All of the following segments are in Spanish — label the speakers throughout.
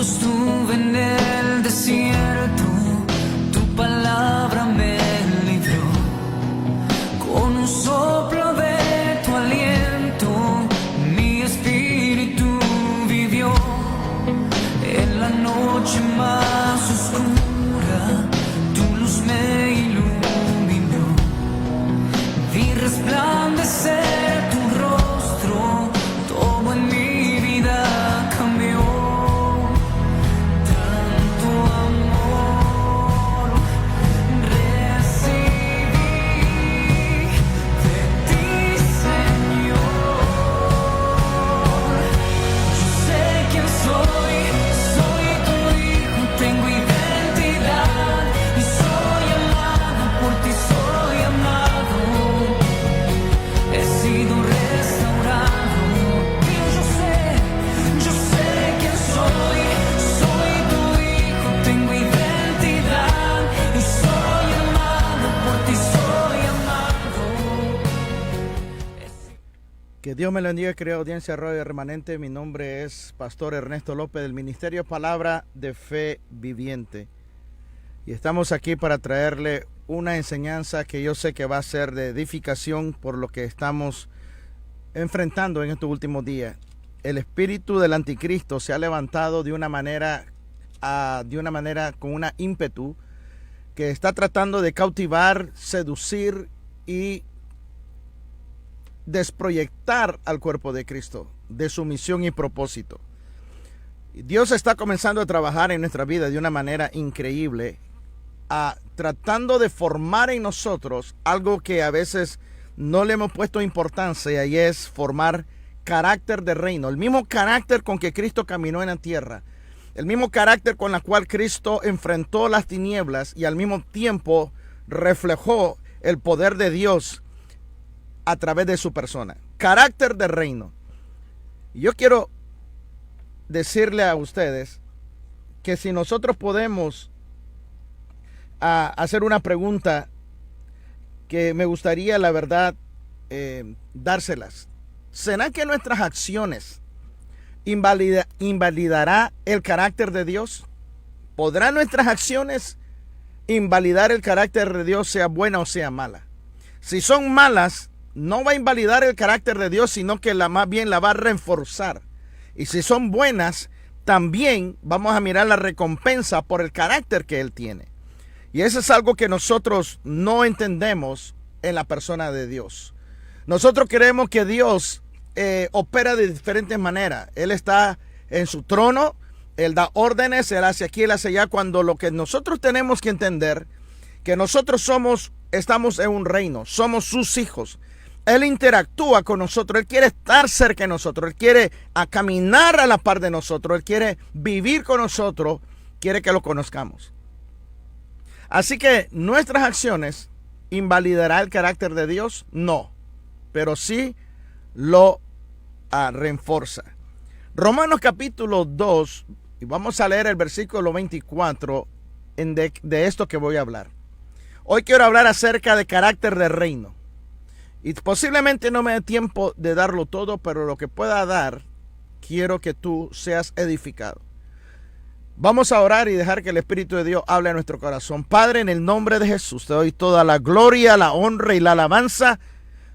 Speaker 1: estuve en el desierto, tu palabra me libró. Con un soplo de tu aliento, mi espíritu vivió. En la noche más oscura, tu luz me iluminó. Vi resplandecer tu rostro, todo en mi vida cambió. Tanto amor recibí de ti, Señor. Yo sé quién soy tu hijo, tengo identidad y soy amado por ti, soy amado. He sido restaurado. Y yo sé quién soy tu hijo, tengo identidad y soy amado por ti, soy amado.
Speaker 2: Que Dios me lo bendiga, querida audiencia Radio Remanente. Mi nombre es Pastor Ernesto López del Ministerio Palabra de Fe Viviente. Y estamos aquí para traerle una enseñanza que yo sé que va a ser de edificación por lo que estamos enfrentando en estos últimos días. El espíritu del anticristo se ha levantado de una manera con una ímpetu que está tratando de cautivar, seducir y desproyectar al cuerpo de Cristo de su misión y propósito. Dios está comenzando a trabajar en nuestra vida de una manera increíble, tratando de formar en nosotros algo que a veces no le hemos puesto importancia, y es formar carácter de reino, el mismo carácter con que Cristo caminó en la tierra, el mismo carácter con el cual Cristo enfrentó las tinieblas y al mismo tiempo reflejó el poder de Dios a través de su persona. Carácter de reino. Yo quiero decirle a ustedes que si nosotros podemos hacer una pregunta que me gustaría, la verdad, dárselas. ¿Será que nuestras acciones invalidará el carácter de Dios? ¿Podrán nuestras acciones invalidar el carácter de Dios, sea buena o sea mala? Si son malas, no va a invalidar el carácter de Dios, sino que más bien la va a reforzar. Y si son buenas, también vamos a mirar la recompensa por el carácter que Él tiene. Y eso es algo que nosotros no entendemos en la persona de Dios. Nosotros creemos que Dios opera de diferentes maneras. Él está en su trono, Él da órdenes, Él hace aquí, Él hace allá, cuando lo que nosotros tenemos que entender, que nosotros estamos en un reino, somos sus hijos. Él interactúa con nosotros, Él quiere estar cerca de nosotros, Él quiere caminar a la par de nosotros, Él quiere vivir con nosotros, quiere que lo conozcamos. Así que nuestras acciones invalidará el carácter de Dios, no, pero sí lo refuerza. Romanos capítulo 2, y vamos a leer el versículo 24 de esto que voy a hablar. Hoy quiero hablar acerca de carácter de reino. Y posiblemente no me dé tiempo de darlo todo, pero lo que pueda dar, quiero que tú seas edificado. Vamos a orar y dejar que el Espíritu de Dios hable a nuestro corazón. Padre, en el nombre de Jesús, te doy toda la gloria, la honra y la alabanza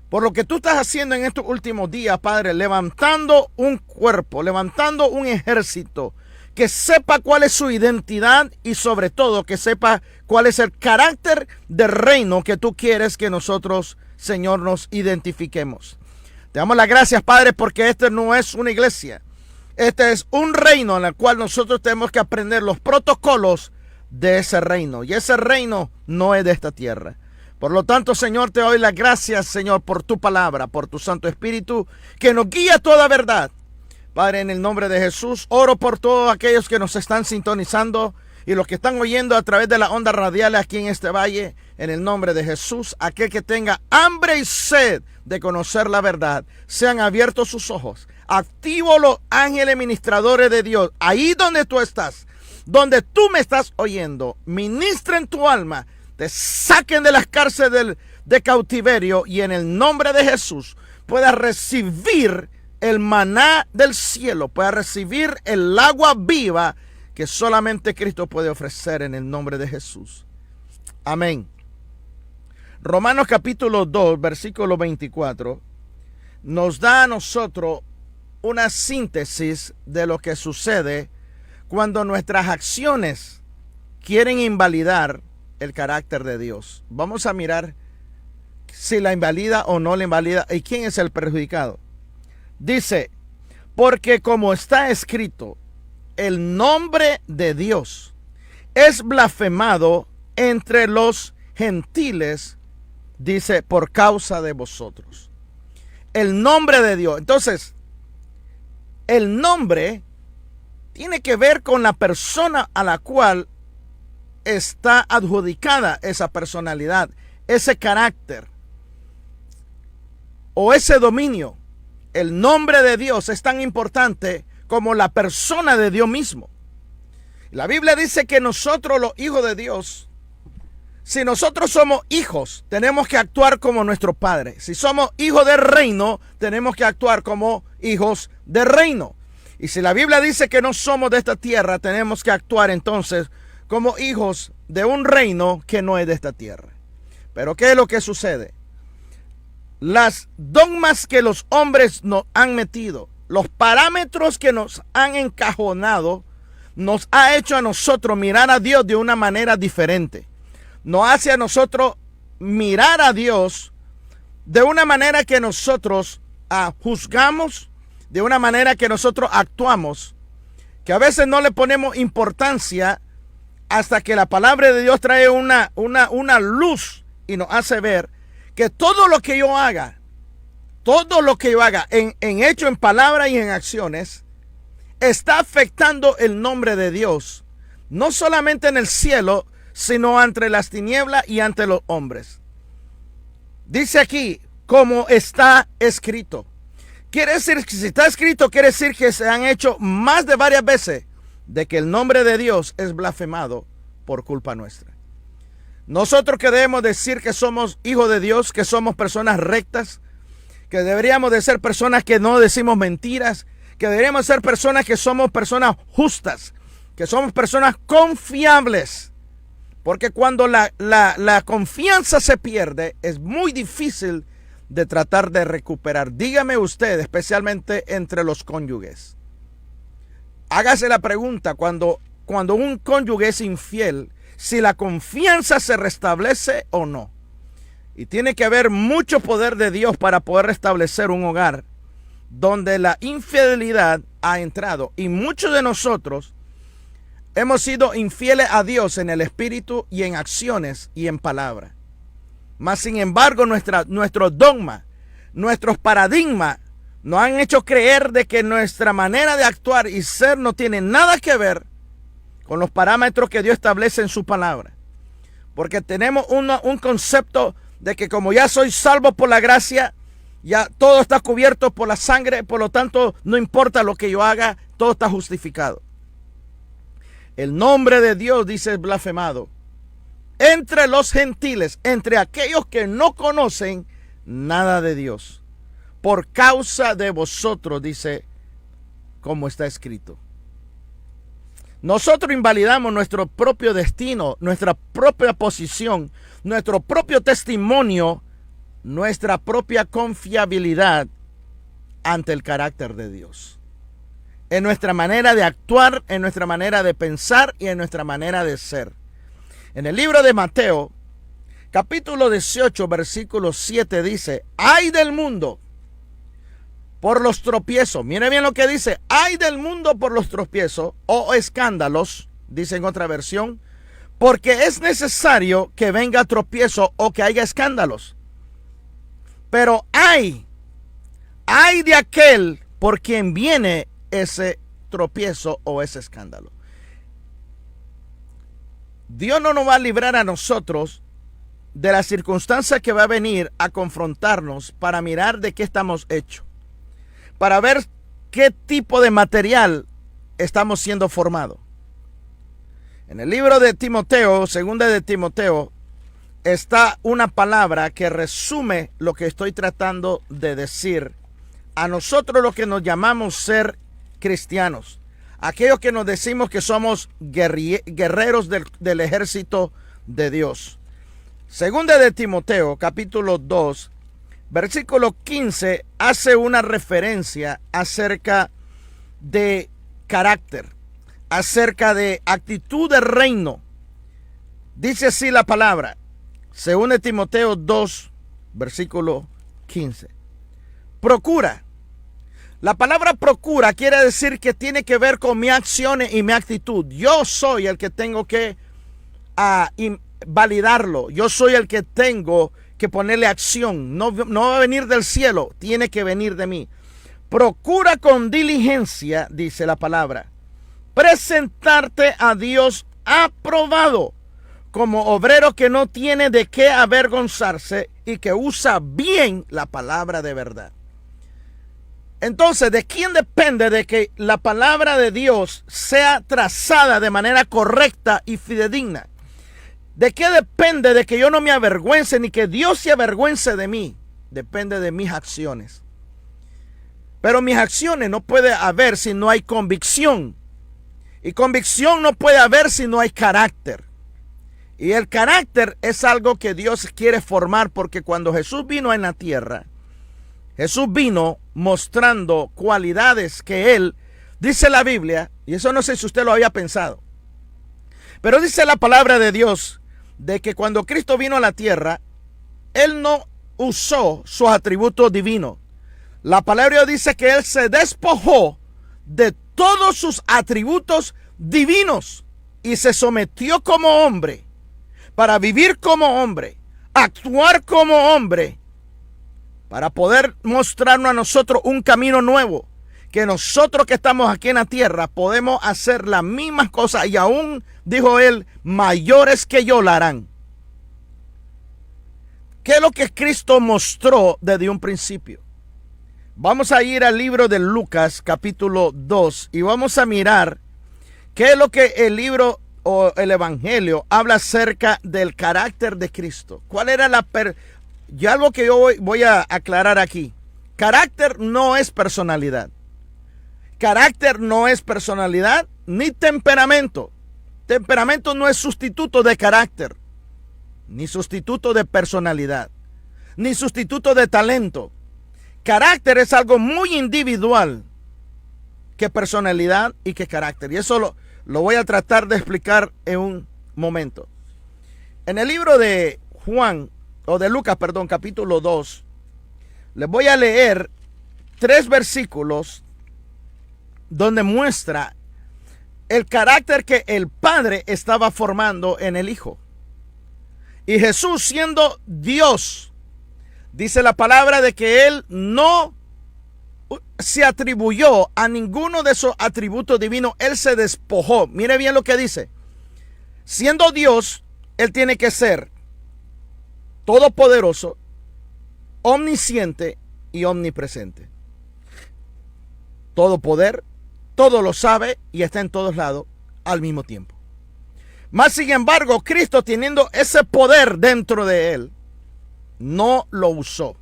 Speaker 2: por lo que tú estás haciendo en estos últimos días, Padre, levantando un cuerpo, levantando un ejército que sepa cuál es su identidad y sobre todo que sepa cuál es el carácter del reino que tú quieres que nosotros, Señor, nos identifiquemos. Te damos las gracias, Padre, porque este no es una iglesia. Este es un reino en el cual nosotros tenemos que aprender los protocolos de ese reino. Y ese reino no es de esta tierra. Por lo tanto, Señor, te doy las gracias, Señor, por tu palabra, por tu Santo Espíritu, que nos guía a toda verdad. Padre, en el nombre de Jesús, oro por todos aquellos que nos están sintonizando y los que están oyendo a través de las ondas radiales aquí en este valle. En el nombre de Jesús, aquel que tenga hambre y sed de conocer la verdad, sean abiertos sus ojos. Activo los ángeles ministradores de Dios, ahí donde tú estás, donde tú me estás oyendo, ministren tu alma, te saquen de las cárceles de cautiverio y en el nombre de Jesús puedas recibir el maná del cielo, puedas recibir el agua viva que solamente Cristo puede ofrecer en el nombre de Jesús. Amén. Romanos capítulo 2, versículo 24, nos da a nosotros una síntesis de lo que sucede cuando nuestras acciones quieren invalidar el carácter de Dios. Vamos a mirar si la invalida o no la invalida y quién es el perjudicado. Dice, porque como está escrito, el nombre de Dios es blasfemado entre los gentiles, dice, por causa de vosotros. El nombre de Dios. Entonces, el nombre tiene que ver con la persona a la cual está adjudicada esa personalidad, ese carácter o ese dominio. El nombre de Dios es tan importante como la persona de Dios mismo. La Biblia dice que nosotros, los hijos de Dios, si nosotros somos hijos, tenemos que actuar como nuestro Padre. Si somos hijos del reino, tenemos que actuar como hijos del reino. Y si la Biblia dice que no somos de esta tierra, tenemos que actuar entonces como hijos de un reino que no es de esta tierra. Pero ¿qué es lo que sucede? Las dogmas que los hombres nos han metido, los parámetros que nos han encajonado, nos ha hecho a nosotros mirar a Dios de una manera diferente. Nos hace a nosotros mirar a Dios de una manera que nosotros juzgamos, de una manera que nosotros actuamos, que a veces no le ponemos importancia hasta que la palabra de Dios trae una luz y nos hace ver que todo lo que yo haga en hecho, en palabra y en acciones, está afectando el nombre de Dios, no solamente en el cielo, sino entre las tinieblas y ante los hombres. Dice aquí, como está escrito. Quiere decir que si está escrito, quiere decir que se han hecho más de varias veces de que el nombre de Dios es blasfemado por culpa nuestra. Nosotros que debemos decir que somos hijos de Dios, que somos personas rectas, que deberíamos de ser personas que no decimos mentiras, que deberíamos ser personas que somos personas justas, que somos personas confiables. Porque cuando la confianza se pierde, es muy difícil de tratar de recuperar. Dígame usted, especialmente entre los cónyuges. Hágase la pregunta, cuando un cónyuge es infiel, si la confianza se restablece o no. Y tiene que haber mucho poder de Dios para poder restablecer un hogar donde la infidelidad ha entrado. Y muchos de nosotros hemos sido infieles a Dios en el espíritu y en acciones y en palabra. Mas sin embargo, nuestro dogma, nuestros paradigmas nos han hecho creer de que nuestra manera de actuar y ser no tiene nada que ver con los parámetros que Dios establece en su palabra. Porque tenemos un concepto de que como ya soy salvo por la gracia, ya todo está cubierto por la sangre, por lo tanto no importa lo que yo haga, todo está justificado. El nombre de Dios, dice, es blasfemado entre los gentiles, entre aquellos que no conocen nada de Dios, por causa de vosotros, dice, como está escrito. Nosotros invalidamos nuestro propio destino, nuestra propia posición, nuestro propio testimonio, nuestra propia confiabilidad ante el carácter de Dios. En nuestra manera de actuar, en nuestra manera de pensar y en nuestra manera de ser. En el libro de Mateo, capítulo 18, versículo 7 dice, ¡ay del mundo por los tropiezos! Mire bien lo que dice, ¡ay del mundo por los tropiezos o escándalos! Dice en otra versión, porque es necesario que venga tropiezo o que haya escándalos. Pero ¡ay de aquel por quien viene ese tropiezo o ese escándalo! Dios no nos va a librar a nosotros de la circunstancia que va a venir a confrontarnos para mirar de qué estamos hechos, para ver qué tipo de material estamos siendo formados. En el libro de Timoteo, segunda de Timoteo, está una palabra que resume lo que estoy tratando de decir a nosotros los que nos llamamos ser cristianos, aquellos que nos decimos que somos guerreros del ejército de Dios. Segunda de Timoteo, capítulo 2, versículo 15, hace una referencia acerca de carácter, acerca de actitud de reino. Dice así la palabra, segunda de Timoteo 2, versículo 15. Procura. La palabra procura quiere decir que tiene que ver con mi acción y mi actitud. Yo soy el que tengo que validarlo. Yo soy el que tengo que ponerle acción. No va a venir del cielo, tiene que venir de mí. Procura con diligencia, dice la palabra, presentarte a Dios aprobado, como obrero que no tiene de qué avergonzarse y que usa bien la palabra de verdad. Entonces, ¿de quién depende de que la palabra de Dios sea trazada de manera correcta y fidedigna? ¿De qué depende de que yo no me avergüence ni que Dios se avergüence de mí? Depende de mis acciones. Pero mis acciones no puede haber si no hay convicción. Y convicción no puede haber si no hay carácter. Y el carácter es algo que Dios quiere formar, porque cuando Jesús vino en la tierra, Jesús vino mostrando cualidades que Él, dice la Biblia, y eso no sé si usted lo había pensado, pero dice la palabra de Dios de que cuando Cristo vino a la tierra, Él no usó sus atributos divinos. La palabra dice que Él se despojó de todos sus atributos divinos y se sometió como hombre para vivir como hombre, actuar como hombre, para poder mostrarnos a nosotros un camino nuevo, que nosotros que estamos aquí en la tierra podemos hacer las mismas cosas y aún, dijo Él, mayores que yo la harán. ¿Qué es lo que Cristo mostró desde un principio? Vamos a ir al libro de Lucas capítulo 2 y vamos a mirar qué es lo que el libro o el evangelio habla acerca del carácter de Cristo. ¿Cuál era y algo que yo voy a aclarar aquí? Carácter no es personalidad. Carácter no es personalidad ni temperamento. Temperamento no es sustituto de carácter, ni sustituto de personalidad, ni sustituto de talento. Carácter es algo muy individual que personalidad y que carácter. Y eso lo voy a tratar de explicar en un momento. En el libro de Lucas, capítulo 2, les voy a leer 3 versículos donde muestra el carácter que el Padre estaba formando en el Hijo. Y Jesús, siendo Dios, dice la palabra de que Él no se atribuyó a ninguno de esos atributos divinos. Él se despojó. Mire bien lo que dice. Siendo Dios, Él tiene que ser todopoderoso, omnisciente y omnipresente. Todo poder, todo lo sabe y está en todos lados al mismo tiempo. Mas sin embargo, Cristo, teniendo ese poder dentro de Él, no lo usó.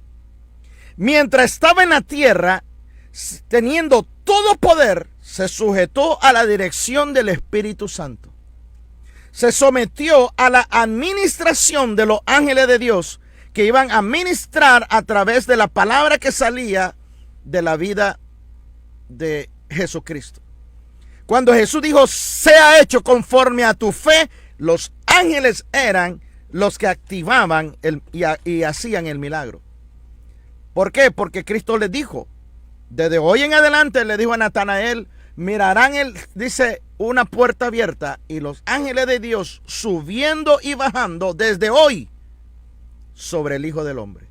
Speaker 2: Mientras estaba en la tierra, teniendo todo poder, se sujetó a la dirección del Espíritu Santo. Se sometió a la administración de los ángeles de Dios que iban a ministrar a través de la palabra que salía de la vida de Jesucristo. Cuando Jesús dijo, sea hecho conforme a tu fe, los ángeles eran los que activaban y hacían el milagro. ¿Por qué? Porque Cristo les dijo, desde hoy en adelante, le dijo a Natanael, mirarán dice, una puerta abierta y los ángeles de Dios subiendo y bajando desde hoy sobre el Hijo del Hombre.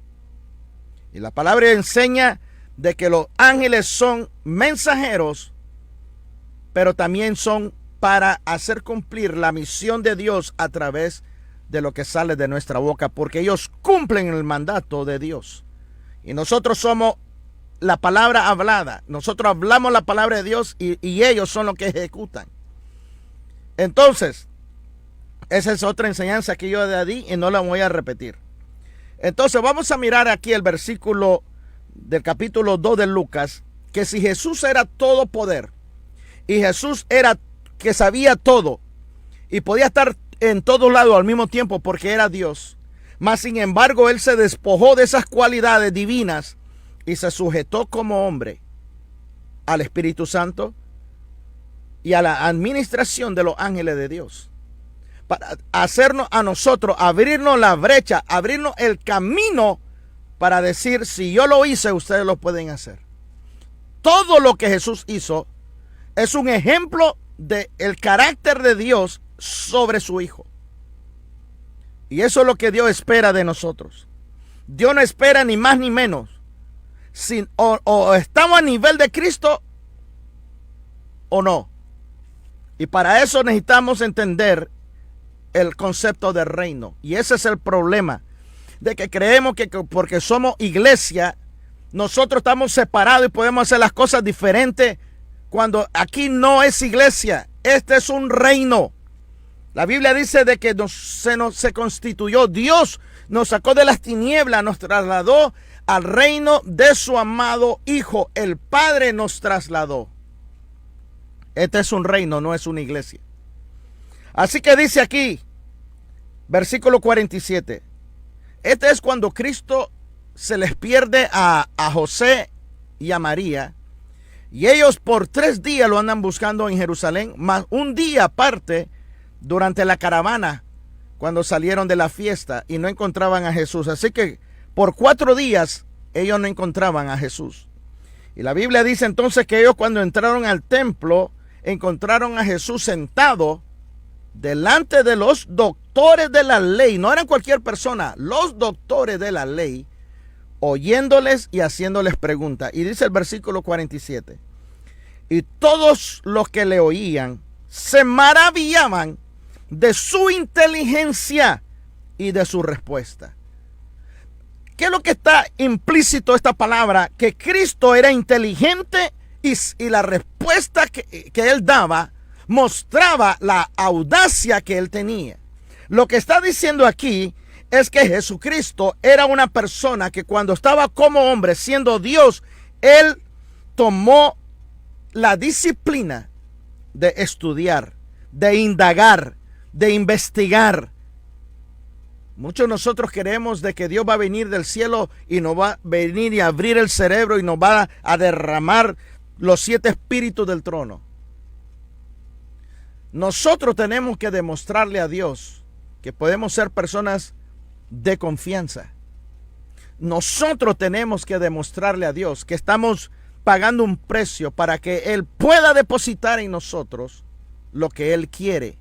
Speaker 2: Y la palabra enseña de que los ángeles son mensajeros, pero también son para hacer cumplir la misión de Dios a través de lo que sale de nuestra boca, porque ellos cumplen el mandato de Dios. Y nosotros somos la palabra hablada. Nosotros hablamos la palabra de Dios y ellos son los que ejecutan. Entonces, esa es otra enseñanza que yo di y no la voy a repetir. Entonces, vamos a mirar aquí el versículo del capítulo 2 de Lucas, que si Jesús era todo poder y Jesús era que sabía todo y podía estar en todos lados al mismo tiempo porque era Dios. Mas sin embargo, él se despojó de esas cualidades divinas y se sujetó como hombre al Espíritu Santo y a la administración de los ángeles de Dios, para hacernos a nosotros, abrirnos la brecha, abrirnos el camino para decir, si yo lo hice, ustedes lo pueden hacer. Todo lo que Jesús hizo es un ejemplo del carácter de Dios sobre su Hijo. Y eso es lo que Dios espera de nosotros. Dios no espera ni más ni menos. O estamos a nivel de Cristo o no. Y para eso necesitamos entender el concepto del reino. Y ese es el problema. De que creemos que porque somos iglesia, nosotros estamos separados y podemos hacer las cosas diferentes. Cuando aquí no es iglesia. Este es un reino. La Biblia dice de que se constituyó. Dios nos sacó de las tinieblas, nos trasladó al reino de su amado Hijo. El Padre nos trasladó. Este es un reino, no es una iglesia. Así que dice aquí, versículo 47. Este es cuando Cristo se les pierde a José y a María. Y ellos por 3 días lo andan buscando en Jerusalén, más un día aparte durante la caravana, cuando salieron de la fiesta y no encontraban a Jesús. Así que por 4 días ellos no encontraban a Jesús. Y la Biblia dice entonces que ellos cuando entraron al templo, encontraron a Jesús sentado delante de los doctores de la ley. No eran cualquier persona, los doctores de la ley, oyéndoles y haciéndoles preguntas. Y dice el versículo 47. Y todos los que le oían se maravillaban de su inteligencia y de su respuesta. ¿Qué es lo que está implícito esta palabra? Que Cristo era inteligente y la respuesta que él daba mostraba la audacia que él tenía. Lo que está diciendo aquí es que Jesucristo era una persona que cuando estaba como hombre siendo Dios, él tomó la disciplina de estudiar, de indagar, de investigar. Muchos de nosotros creemos de que Dios va a venir del cielo y nos va a venir y abrir el cerebro y nos va a derramar los 7 espíritus del trono. Nosotros tenemos que demostrarle a Dios que podemos ser personas de confianza. Nosotros tenemos que demostrarle a Dios que estamos pagando un precio para que Él pueda depositar en nosotros lo que Él quiere.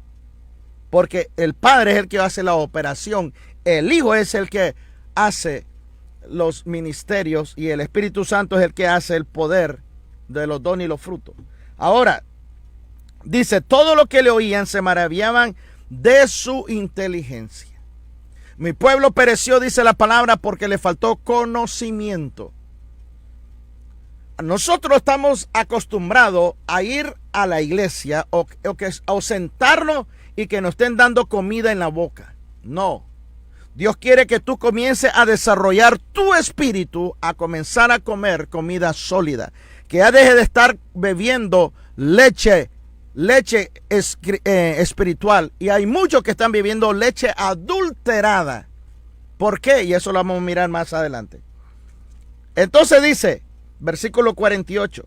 Speaker 2: Porque el Padre es el que hace la operación, el Hijo es el que hace los ministerios y el Espíritu Santo es el que hace el poder de los dones y los frutos. Ahora, dice, todo lo que le oían se maravillaban de su inteligencia. Mi pueblo pereció, dice la palabra, porque le faltó conocimiento. Nosotros estamos acostumbrados a ir a la iglesia o sentarnos y que nos estén dando comida en la boca. No. Dios quiere que tú comiences a desarrollar tu espíritu, a comenzar a comer comida sólida. Que ya deje de estar bebiendo leche espiritual. Y hay muchos que están bebiendo leche adulterada. ¿Por qué? Y eso lo vamos a mirar más adelante. Entonces dice, versículo 48.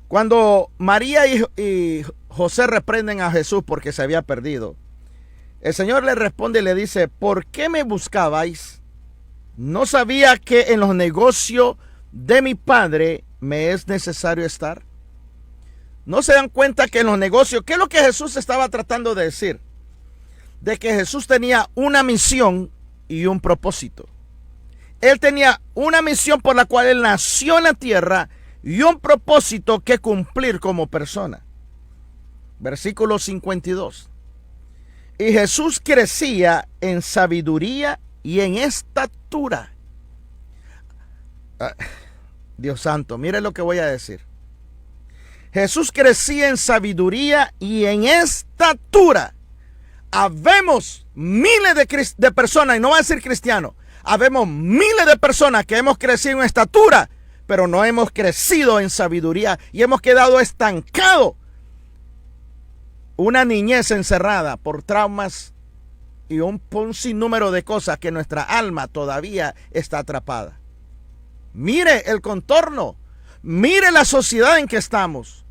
Speaker 2: Cuando María y José reprenden a Jesús porque se había perdido, el Señor le responde y le dice, ¿por qué me buscabais? ¿No sabía que en los negocios de mi Padre me es necesario estar? ¿No se dan cuenta que en los negocios, qué es lo que Jesús estaba tratando de decir? De que Jesús tenía una misión y un propósito. Él tenía una misión por la cual él nació en la tierra y un propósito que cumplir como persona. Versículo 52. Y Jesús crecía en sabiduría y en estatura. Dios santo, mire lo que voy a decir. Jesús crecía en sabiduría y en estatura. Habemos miles de personas, y no voy a decir cristianos, habemos miles de personas que hemos crecido en estatura, pero no hemos crecido en sabiduría y hemos quedado estancados. Una niñez encerrada por traumas y un sinnúmero de cosas que nuestra alma todavía está atrapada. Mire el contorno, mire la sociedad en que estamos.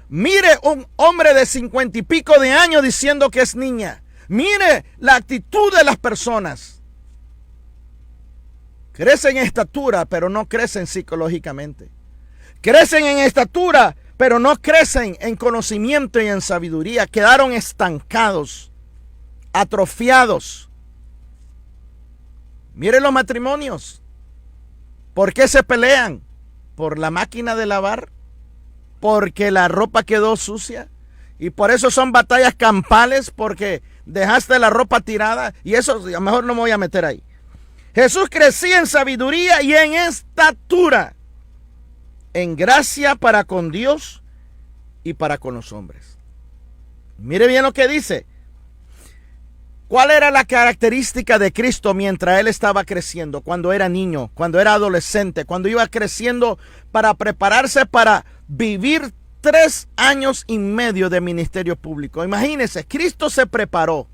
Speaker 2: Mire un hombre de 50 y pico de años diciendo que es niña. Mire la actitud de las personas. Crecen en estatura, pero no crecen psicológicamente. Crecen en estatura, pero no crecen en conocimiento y en sabiduría. Quedaron estancados, atrofiados. Mire los matrimonios. ¿Por qué se pelean? ¿Por la máquina de lavar? ¿Porque la ropa quedó sucia? Y por eso son batallas campales, porque dejaste la ropa tirada. Y eso a lo mejor no me voy a meter ahí. Jesús crecía en sabiduría y en estatura, en gracia para con Dios y para con los hombres. Mire bien lo que dice. ¿Cuál era la característica de Cristo mientras Él estaba creciendo? Cuando era niño, cuando era adolescente, cuando iba creciendo para prepararse para vivir 3 años y medio de ministerio público. Imagínense, Cristo se preparó.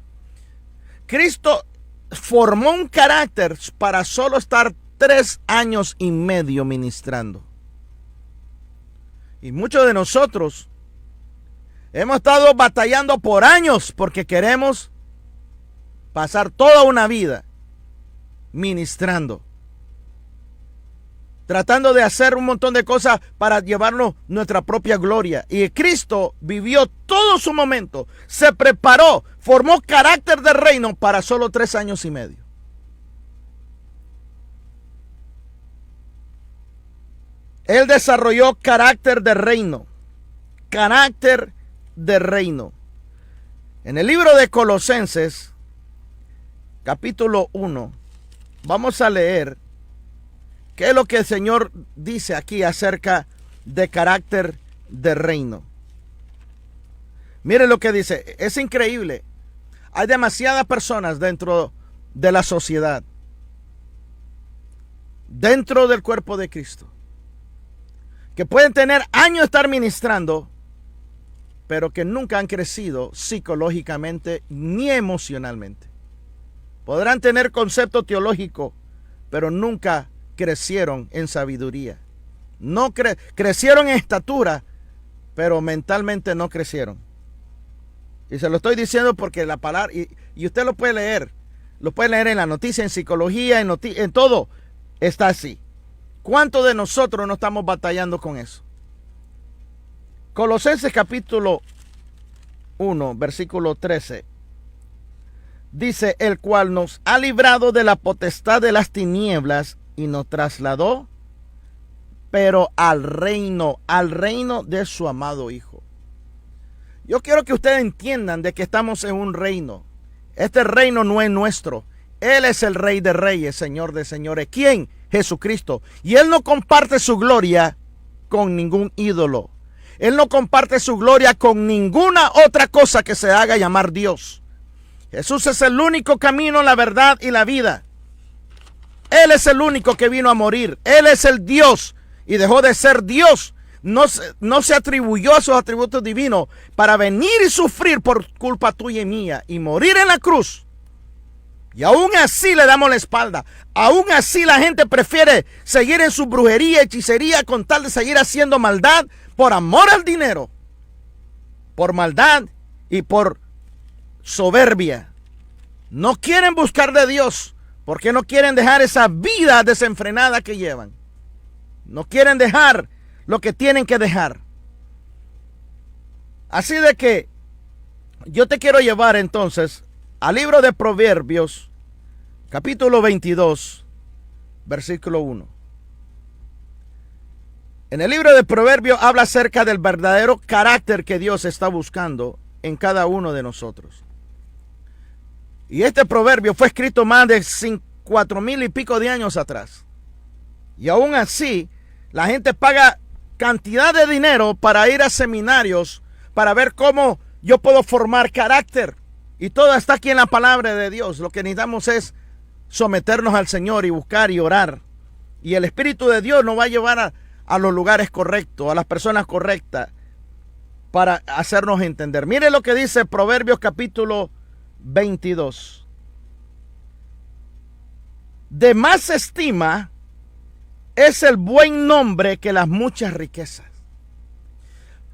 Speaker 2: Cristo formó un carácter para solo estar 3 años y medio ministrando. Y muchos de nosotros hemos estado batallando por años porque queremos pasar toda una vida ministrando, tratando de hacer un montón de cosas para llevarnos nuestra propia gloria. Y Cristo vivió todo su momento, se preparó, formó carácter de reino para solo 3 años y medio. Él desarrolló carácter de reino, carácter de reino. En el libro de Colosenses, capítulo 1, vamos a leer qué es lo que el Señor dice aquí acerca de carácter de reino. Mire lo que dice, es increíble. Hay demasiadas personas dentro de la sociedad, dentro del cuerpo de Cristo, que pueden tener años de estar ministrando, pero que nunca han crecido psicológicamente ni emocionalmente. Podrán tener concepto teológico, pero nunca crecieron en sabiduría. No crecieron en estatura, pero mentalmente no crecieron. Y se lo estoy diciendo porque la palabra, y usted lo puede leer en la noticia, en psicología, en todo, está así. ¿Cuántos de nosotros no estamos batallando con eso? Colosenses capítulo 1, versículo 13. Dice, el cual nos ha librado de la potestad de las tinieblas y nos trasladó, pero al reino de su amado Hijo. Yo quiero que ustedes entiendan de que estamos en un reino. Este reino no es nuestro. Él es el Rey de Reyes, Señor de Señores. ¿Quién? Jesucristo. Y Él no comparte su gloria con ningún ídolo. Él no comparte su gloria con ninguna otra cosa que se haga llamar Dios. Jesús es el único camino, la verdad y la vida. Él es el único que vino a morir. Él es el Dios y dejó de ser Dios. No se atribuyó a sus atributos divinos para venir y sufrir por culpa tuya y mía y morir en la cruz. Y aún así le damos la espalda. Aún así la gente prefiere seguir en su brujería, hechicería, con tal de seguir haciendo maldad por amor al dinero, por maldad y por soberbia. No quieren buscar de Dios porque no quieren dejar esa vida desenfrenada que llevan. No quieren dejar lo que tienen que dejar. Así de que yo te quiero llevar entonces al libro de Proverbios, capítulo 22, versículo 1. En el libro de Proverbios habla acerca del verdadero carácter que Dios está buscando en cada uno de nosotros. Y este proverbio fue escrito más de 4,000 y pico de años atrás. Y aún así, la gente paga cantidad de dinero para ir a seminarios para ver cómo yo puedo formar carácter. Y todo está aquí en la palabra de Dios. Lo que necesitamos es someternos al Señor y buscar y orar Y el Espíritu de Dios nos va a llevar a los lugares correctos, a las personas correctas, para hacernos entender. Mire lo que dice Proverbios capítulo 22. De más estima es el buen nombre que las muchas riquezas.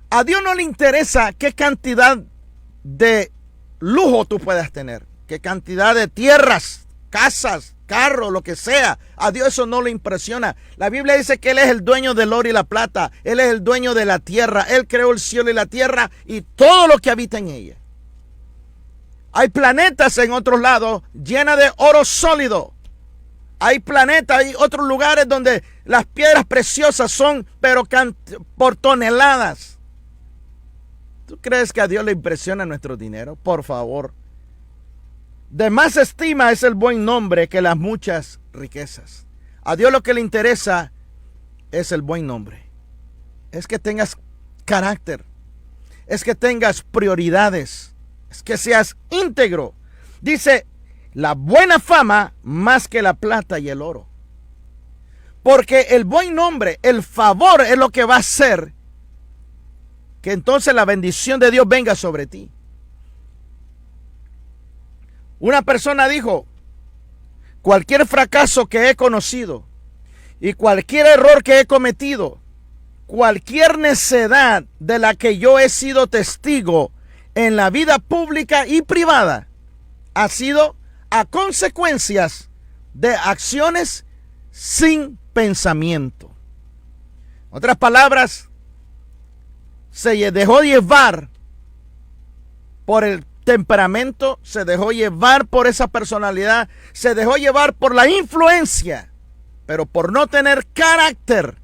Speaker 2: A Dios no le interesa qué cantidad de lujo tú puedas tener, qué cantidad de tierras, casas, carros, lo que sea. A Dios eso no le impresiona. La Biblia dice que Él es el dueño del oro y la plata. Él es el dueño de la tierra. Él creó el cielo y la tierra y todo lo que habita en ella. Hay planetas en otros lados llenas de oro sólido. Hay planetas, hay otros lugares donde las piedras preciosas son, pero por toneladas. ¿Tú crees que a Dios le impresiona nuestro dinero? Por favor. De más estima es el buen nombre que las muchas riquezas. A Dios lo que le interesa es el buen nombre. Es que tengas carácter. Es que tengas prioridades. Es que seas íntegro. Dice, la buena fama más que la plata y el oro. Porque el buen nombre, el favor es lo que va a hacer que entonces la bendición de Dios venga sobre ti. Una persona dijo, cualquier fracaso que he conocido y cualquier error que he cometido, cualquier necedad de la que yo he sido testigo en la vida pública y privada, ha sido a consecuencias de acciones sin pensamiento. En otras palabras, se dejó llevar por el temperamento, se dejó llevar por esa personalidad, se dejó llevar por la influencia, pero por no tener carácter,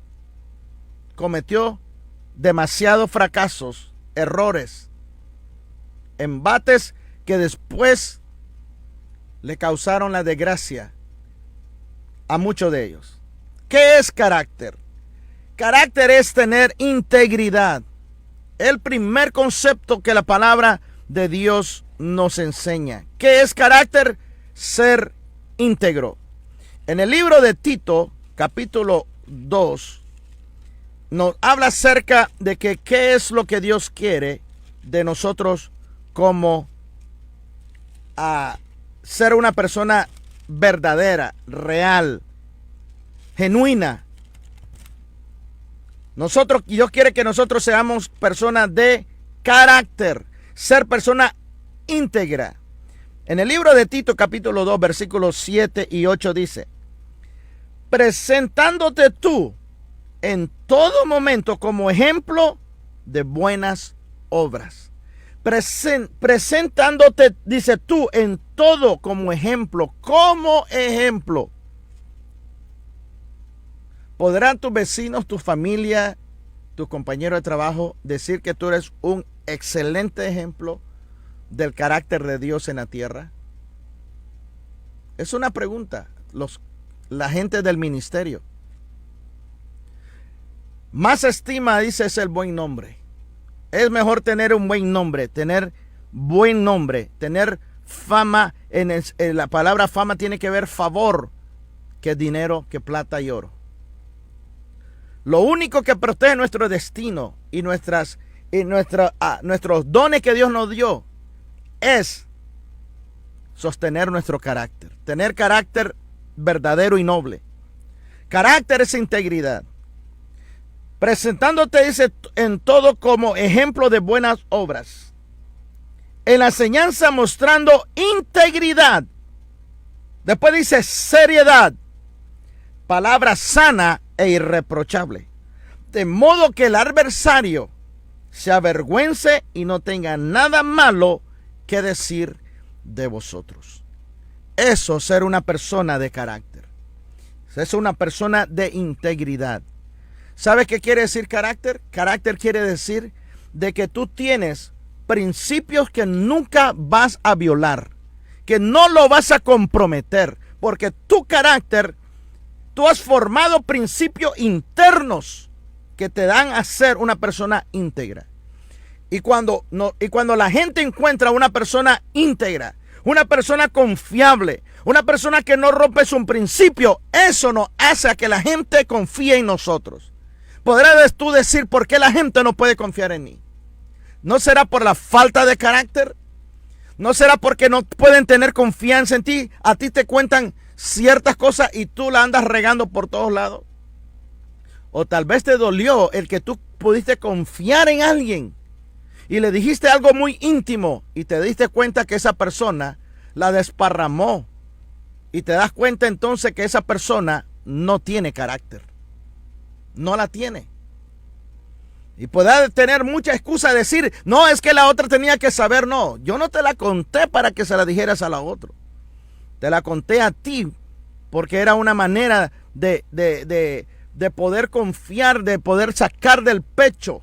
Speaker 2: cometió demasiados fracasos, errores, embates que después le causaron la desgracia a muchos de ellos. ¿Qué es carácter? Carácter es tener integridad. El primer concepto que la palabra de Dios nos enseña. ¿Qué es carácter? Ser íntegro. En el libro de Tito, capítulo 2, nos habla acerca de que qué es lo que Dios quiere de nosotros como ser una persona verdadera, real, genuina. Dios quiere que nosotros seamos personas de carácter, ser persona íntegra. En el libro de Tito, capítulo 2, versículos 7 y 8 dice, presentándote tú en todo momento como ejemplo de buenas obras. Presentándote, dice tú, en todo como ejemplo, como ejemplo. ¿Podrán tus vecinos, tu familia, tus compañeros de trabajo decir que tú eres un excelente ejemplo del carácter de Dios en la tierra? Es una pregunta. La gente del ministerio. Más estima, dice, es el buen nombre. Es mejor tener un buen nombre, tener buen nombre, tener fama. En la palabra fama tiene que ver favor, que dinero, que plata y oro. Lo único que protege nuestro destino y nuestros dones que Dios nos dio es sostener nuestro carácter. Tener carácter verdadero y noble. Carácter es integridad. Presentándote, dice, en todo como ejemplo de buenas obras. En la enseñanza mostrando integridad. Después dice seriedad. Palabra sana e irreprochable. De modo que el adversario se avergüence y no tenga nada malo que decir de vosotros. Eso es ser una persona de carácter. Es una persona de integridad. ¿Sabes qué quiere decir carácter? Carácter quiere decir de que tú tienes principios que nunca vas a violar, que no lo vas a comprometer, porque tu carácter, tú has formado principios internos que te dan a ser una persona íntegra. Y cuando la gente encuentra una persona íntegra, una persona confiable, Una persona que no rompe su principio, eso nos hace a que la gente confíe en nosotros. ¿Podrás tú decir por qué la gente no puede confiar en mí? ¿No será por la falta de carácter? ¿No será porque no pueden tener confianza en ti? A ti te cuentan ciertas cosas y tú la andas regando por todos lados. O tal vez te dolió el que tú pudiste confiar en alguien y le dijiste algo muy íntimo y te diste cuenta que esa persona la desparramó. Y te das cuenta entonces que esa persona no tiene carácter. No la tiene. Y puedes tener mucha excusa de decir, no, es que la otra tenía que saber. No, yo no te la conté para que se la dijeras a la otra. Te la conté a ti porque era una manera de poder confiar, de poder sacar del pecho.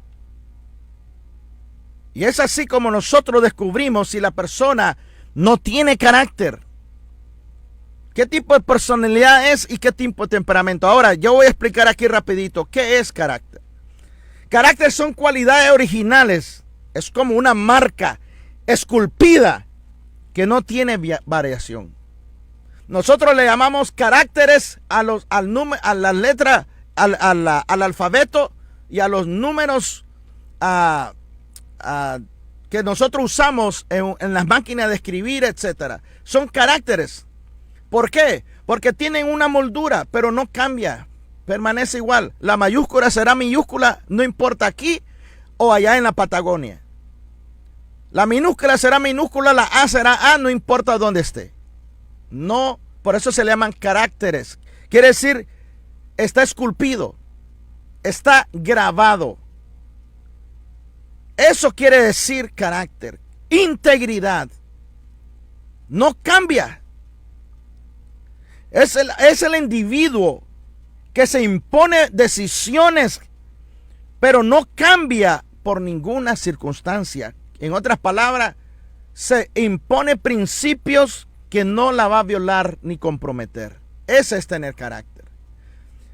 Speaker 2: Y es así como nosotros descubrimos si la persona no tiene carácter. ¿Qué tipo de personalidad es y qué tipo de temperamento? Ahora, yo voy a explicar aquí rapidito qué es carácter. Carácter son cualidades originales. Es como una marca esculpida que no tiene variación. Nosotros le llamamos caracteres a las letras, al alfabeto y a los números que nosotros usamos en las máquinas de escribir, etcétera. Son caracteres. ¿Por qué? Porque tienen una moldura, pero no cambia, permanece igual. La mayúscula será minúscula, no importa aquí o allá en la Patagonia. La minúscula será minúscula, la A será A, no importa dónde esté. No, por eso se le llaman caracteres. Quiere decir, está esculpido, está grabado. Eso quiere decir carácter, integridad. No cambia. Es el individuo que se impone decisiones, pero no cambia por ninguna circunstancia. En otras palabras, se impone principios que no la va a violar ni comprometer. Ese es tener carácter.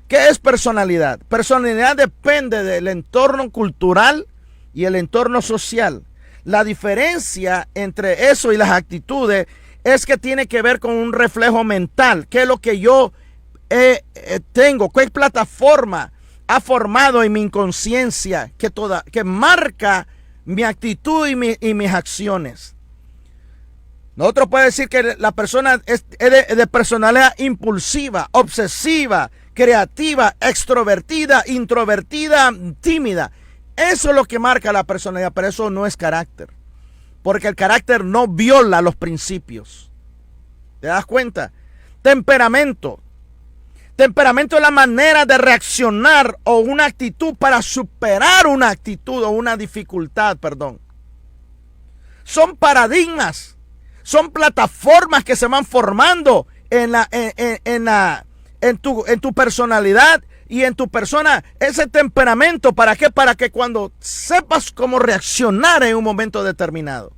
Speaker 2: ¿Qué es personalidad? Personalidad depende del entorno cultural y el entorno social. La diferencia entre eso y las actitudes es que tiene que ver con un reflejo mental. ¿Qué es lo que yo tengo? ¿Qué plataforma ha formado en mi inconsciencia que marca mi actitud y mis acciones? Nosotros podemos decir que la persona es de personalidad impulsiva, obsesiva, creativa, extrovertida, introvertida, tímida. Eso es lo que marca la personalidad, pero eso no es carácter. Porque el carácter no viola los principios. ¿Te das cuenta? Temperamento. Temperamento es la manera de reaccionar o una actitud para superar una actitud o una dificultad, perdón. Son paradigmas. Son plataformas que se van formando en tu personalidad y en tu persona. Ese temperamento, ¿para qué? Para que cuando sepas cómo reaccionar en un momento determinado.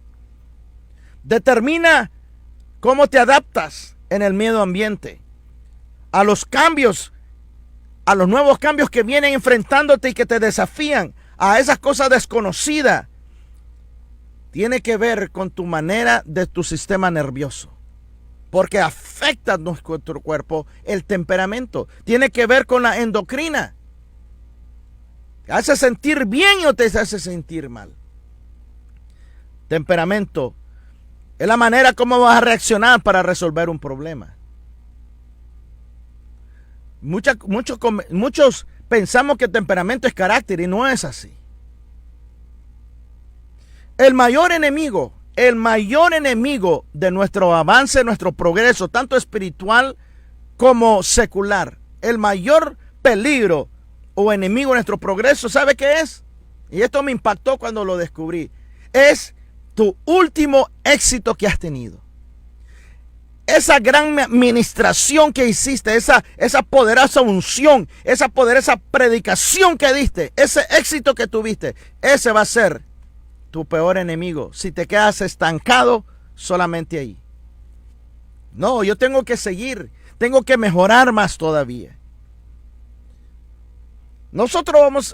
Speaker 2: Determina cómo te adaptas en el medio ambiente, a los cambios, a los nuevos cambios que vienen enfrentándote y que te desafían, a esas cosas desconocidas. Tiene que ver con tu manera de tu sistema nervioso, porque afecta a nuestro cuerpo el temperamento. Tiene que ver con la endocrina. ¿Te hace sentir bien o te hace sentir mal? Temperamento es la manera como vas a reaccionar para resolver un problema. Muchos pensamos que temperamento es carácter y no es así. El mayor enemigo de nuestro avance, nuestro progreso, tanto espiritual como secular, el mayor peligro o enemigo de nuestro progreso, ¿sabe qué es? Y esto me impactó cuando lo descubrí. Es tu último éxito que has tenido. Esa gran administración que hiciste, esa poderosa unción, esa poderosa predicación que diste, ese éxito que tuviste, ese va a ser tu peor enemigo si te quedas estancado solamente ahí. No, yo tengo que seguir, tengo que mejorar más todavía.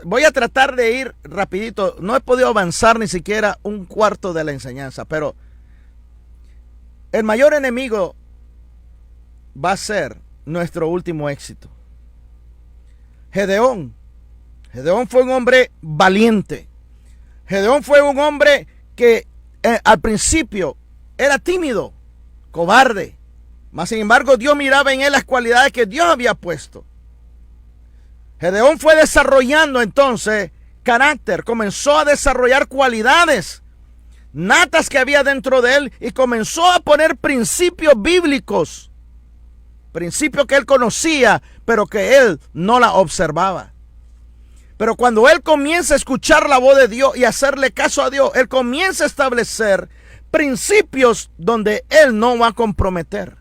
Speaker 2: Voy a tratar de ir rapidito. No he podido avanzar ni siquiera un cuarto de la enseñanza, pero el mayor enemigo va a ser nuestro último éxito. Gedeón fue un hombre valiente. Gedeón fue un hombre que al principio era tímido, cobarde. Mas sin embargo, Dios miraba en él las cualidades que Dios había puesto. Gedeón fue desarrollando entonces carácter, comenzó a desarrollar cualidades natas que había dentro de él y comenzó a poner principios bíblicos, principios que él conocía, pero que él no la observaba. Pero cuando él comienza a escuchar la voz de Dios y hacerle caso a Dios, él comienza a establecer principios donde él no va a comprometer.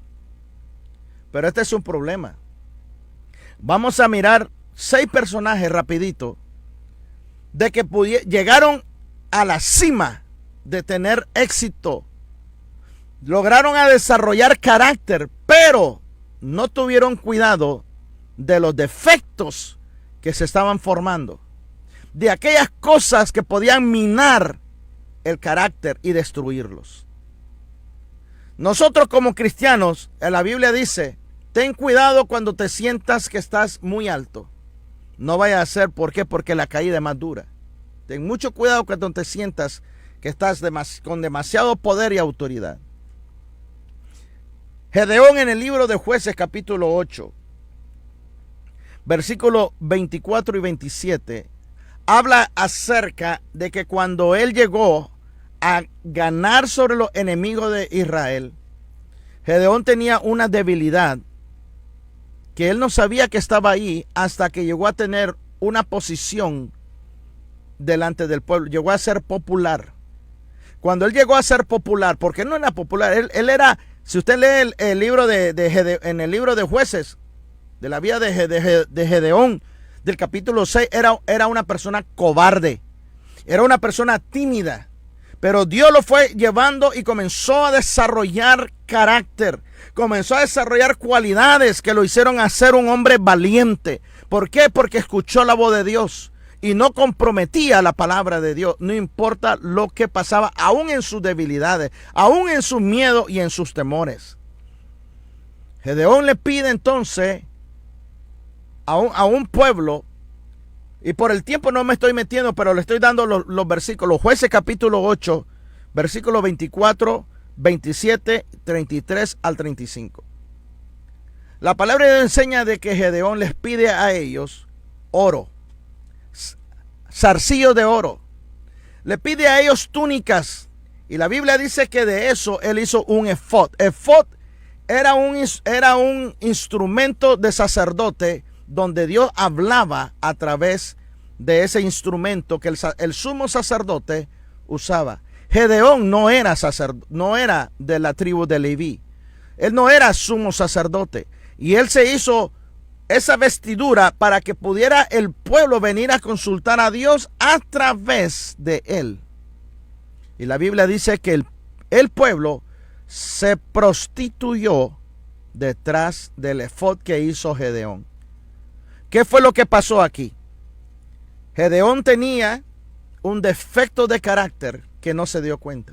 Speaker 2: Pero este es un problema. Vamos a mirar 6 personajes rapidito de que llegaron a la cima de tener éxito. Lograron a desarrollar carácter, pero no tuvieron cuidado de los defectos que se estaban formando, de aquellas cosas que podían minar el carácter y destruirlos. Nosotros como cristianos, en la Biblia dice, ten cuidado cuando te sientas que estás muy alto. No vaya a ser, ¿por qué? Porque la caída es más dura. Ten mucho cuidado cuando te sientas que estás con demasiado poder y autoridad. Gedeón en el libro de Jueces capítulo 8, versículos 24 y 27, habla acerca de que cuando él llegó a ganar sobre los enemigos de Israel, Gedeón tenía una debilidad que él no sabía que estaba ahí hasta que llegó a tener una posición delante del pueblo, llegó a ser popular. Cuando él llegó a ser popular, porque no era popular, él era, si usted lee el libro en el libro de Jueces, de la vida de Gedeón, del capítulo 6, era una persona cobarde, era una persona tímida, pero Dios lo fue llevando y comenzó a desarrollar carácter, comenzó a desarrollar cualidades que lo hicieron a ser un hombre valiente. ¿Por qué? Porque escuchó la voz de Dios y no comprometía la palabra de Dios, no importa lo que pasaba, aún en sus debilidades, aún en sus miedos y en sus temores. Gedeón le pide entonces a un pueblo, y por el tiempo no me estoy metiendo, pero le estoy dando los versículos. Jueces capítulo 8, versículos 24, 27, 33 al 35. La palabra de Dios enseña de que Gedeón les pide a ellos oro, zarcillos de oro. Le pide a ellos túnicas. Y la Biblia dice que de eso él hizo un efod. Efod era un instrumento de sacerdote donde Dios hablaba a través de ese instrumento que el sumo sacerdote usaba. Gedeón no era de la tribu de Leví. Él no era sumo sacerdote. Y él se hizo esa vestidura para que pudiera el pueblo venir a consultar a Dios a través de él. Y la Biblia dice que el pueblo se prostituyó detrás del efod que hizo Gedeón. ¿Qué fue lo que pasó aquí? Gedeón tenía un defecto de carácter que no se dio cuenta.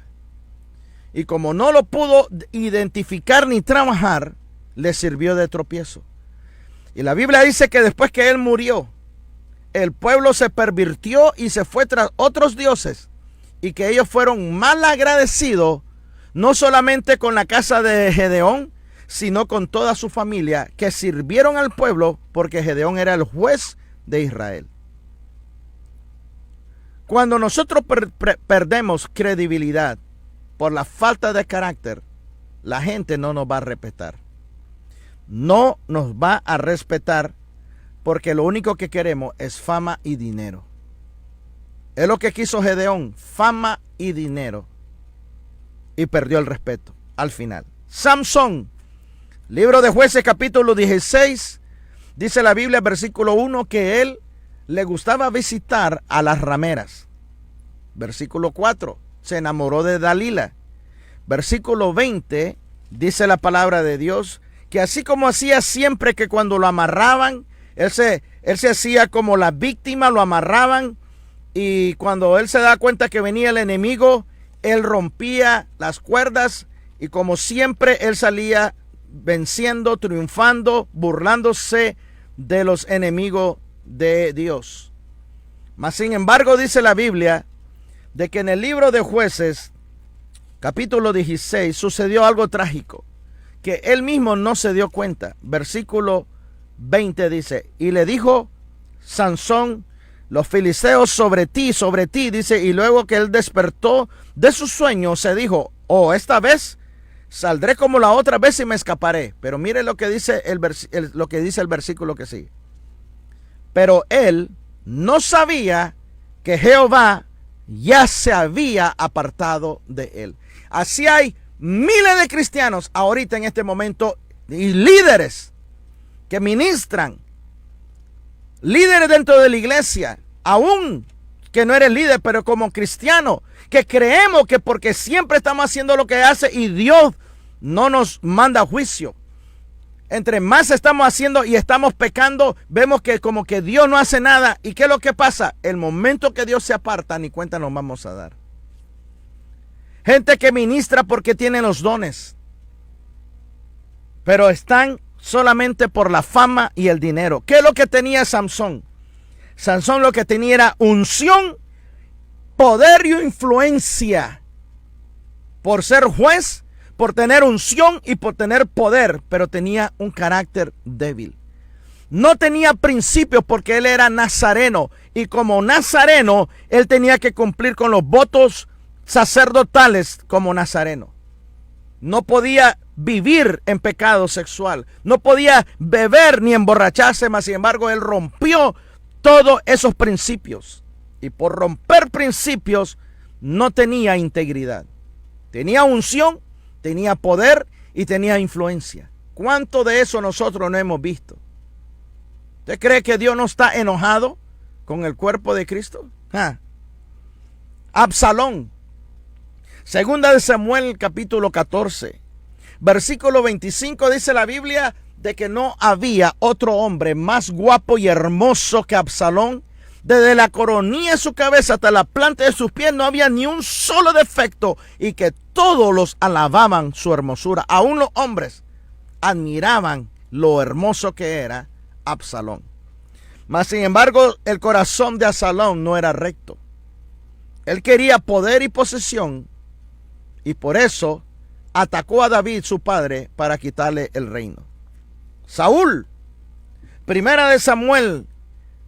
Speaker 2: Y como no lo pudo identificar ni trabajar, le sirvió de tropiezo. Y la Biblia dice que después que él murió, el pueblo se pervirtió y se fue tras otros dioses. Y que ellos fueron mal agradecidos, no solamente con la casa de Gedeón, sino con toda su familia, que sirvieron al pueblo porque Gedeón era el juez de Israel. Cuando nosotros perdemos credibilidad por la falta de carácter, la gente no nos va a respetar. No nos va a respetar porque lo único que queremos es fama y dinero. Es lo que quiso Gedeón, fama y dinero. Y perdió el respeto al final. Samson, libro de Jueces capítulo 16, dice la Biblia, versículo 1, que él le gustaba visitar a las rameras. Versículo 4, se enamoró de Dalila. Versículo 20, dice la palabra de Dios, que así como hacía siempre que cuando lo amarraban, él se hacía como la víctima, lo amarraban, y cuando él se da cuenta que venía el enemigo, él rompía las cuerdas, y como siempre él salía venciendo, triunfando, burlándose de los enemigos de Dios. Mas sin embargo dice la Biblia de que en el libro de Jueces, capítulo 16, sucedió algo trágico, que él mismo no se dio cuenta. Versículo 20 dice, y le dijo Sansón, los filisteos sobre ti, dice, y luego que él despertó de su sueño, se dijo, oh, esta vez saldré como la otra vez y me escaparé. Pero mire lo que dice lo que dice el versículo que sigue. Pero él no sabía que Jehová ya se había apartado de él. Así hay miles de cristianos ahorita en este momento y líderes que ministran, líderes dentro de la iglesia, aún que no eres líder, pero como cristiano, que creemos que porque siempre estamos haciendo lo que hace y Dios no nos manda juicio. Entre más estamos haciendo y estamos pecando, vemos que como que Dios no hace nada. ¿Y qué es lo que pasa? El momento que Dios se aparta, ni cuenta nos vamos a dar. Gente que ministra porque tiene los dones, pero están solamente por la fama y el dinero. ¿Qué es lo que tenía Sansón? Sansón lo que tenía era unción, poder y influencia. Por ser juez, por tener unción y por tener poder, pero tenía un carácter débil. No tenía principios porque él era nazareno, y como nazareno, él tenía que cumplir con los votos sacerdotales como nazareno. No podía vivir en pecado sexual, no podía beber ni emborracharse, mas sin embargo él rompió todos esos principios, y por romper principios no tenía integridad. Tenía unción, tenía poder y tenía influencia. ¿Cuánto de eso nosotros no hemos visto? ¿Usted cree que Dios no está enojado con el cuerpo de Cristo? Absalón. Segunda de Samuel, capítulo 14, versículo 25, dice la Biblia de que no había otro hombre más guapo y hermoso que Absalón. Desde la coronilla de su cabeza hasta la planta de sus pies no había ni un solo defecto, y que todos los alababan su hermosura. Aún los hombres admiraban lo hermoso que era Absalón. Mas sin embargo el corazón de Absalón no era recto. Él quería poder y posesión, y por eso atacó a David su padre para quitarle el reino. Saúl, primera de Samuel,